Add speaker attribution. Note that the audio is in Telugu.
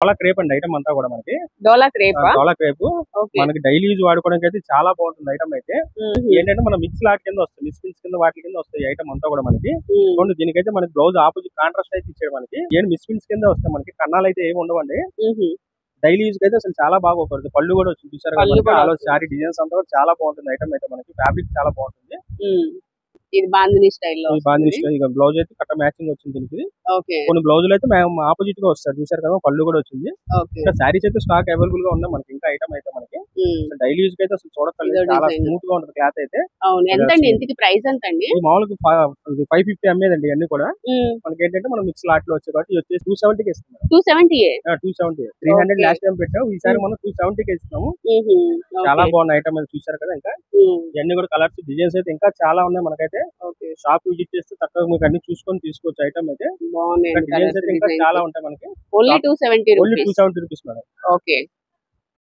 Speaker 1: డోలా క్రేప్ అండి ఐటమ్ అంతా కూడా మనకి.
Speaker 2: డోలా క్రేపా?
Speaker 1: డోలా క్రేప్
Speaker 2: ఓకే.
Speaker 1: మనకి డైలీ యూజ్ వాడుకోవడానికి అయితే చాలా బాగుంటుంది ఐటమ్ అయితే. ఏంటంటే మన మిక్స్ లాట్ కింద వస్తుంది, మిక్స్ పిన్స్ కింద వాటి కింద వస్తాయి ఐటమ్ అంతా కూడా మనకి. చూడండి దీనికైతే మనకి బ్లౌజ్ ఆపోజిట్ కాంట్రాస్ట్ అయితే ఇచ్చాడు మనకి. ఏంటి మిక్స్ పిన్స్ కింద వస్తాయి మనకి, కన్నాలు అయితే ఏమి ఉండవండి. డైలీ యూజ్ అయితే అసలు చాలా బాగా ఉపయోగపడుతుంది. పళ్ళు కూడా వచ్చింది చూసారు కదా, శారీ డిజైన్స్ అంతా కూడా చాలా బాగుంటుంది ఐటమ్ అయితే మనకి. ఫ్యాబ్రిక్ చాలా బాగుంటుంది.
Speaker 2: ఇది బాందిని స్టైల్లో.
Speaker 1: బాందిని స్టైల్. ఇక బ్లౌజ్ అయితే కట్ట మ్యాచింగ్ వచ్చింది దీనికి.
Speaker 2: ఓకే.
Speaker 1: కొన్ని బ్లౌజులు అయితే ఆపోజిట్ గా వస్తాయి చూసారు కదా, పళ్ళు కూడా వచ్చింది. ఇంకా శారీస్ అయితే స్టాక్ అవైలబుల్ గా ఉన్నాయి మనకి, ఇంకా ఐటమ్ అయితే మనకి. డైలీ యూజ్ అయితే అసలు చూడక్కర్లేదు, చాలా స్మూత్ గా ఉంటుంది క్లాత్ అయితే.
Speaker 2: ఎంతండి ఇంతకి ప్రైస్ ఎంతండి?
Speaker 1: మామూలుగా 550 అమ్మేదండి అన్ని కూడా. మనకి ఏంటంటే మనం మిక్స్ లాట్ లో వచ్చే కాబట్టి ఇది వచ్చేసి 270కి ఇస్తున్నాం. 270 300 లాస్ట్ టైం పెట్టాము, ఈసారి మనం 270కి ఇస్తున్నాము. చాలా బాగున్న ఐటమ్ అని చూసారు కదా. ఇంకా ఇవన్నీ కూడా కలర్స్ డిజైన్స్ అయితే ఇంకా చాలా ఉన్నాయి మనకైతే. షాప్ విజిట్ చేస్తే తక్కువ మీకు అన్ని చూసుకొని తీసుకోవచ్చు ఐటమ్ అయితే. డిజైన్స్ అయితే ఇంకా చాలా ఉంటాయి మనకి.
Speaker 2: Only 270
Speaker 1: rupees madam.
Speaker 2: ఓకే.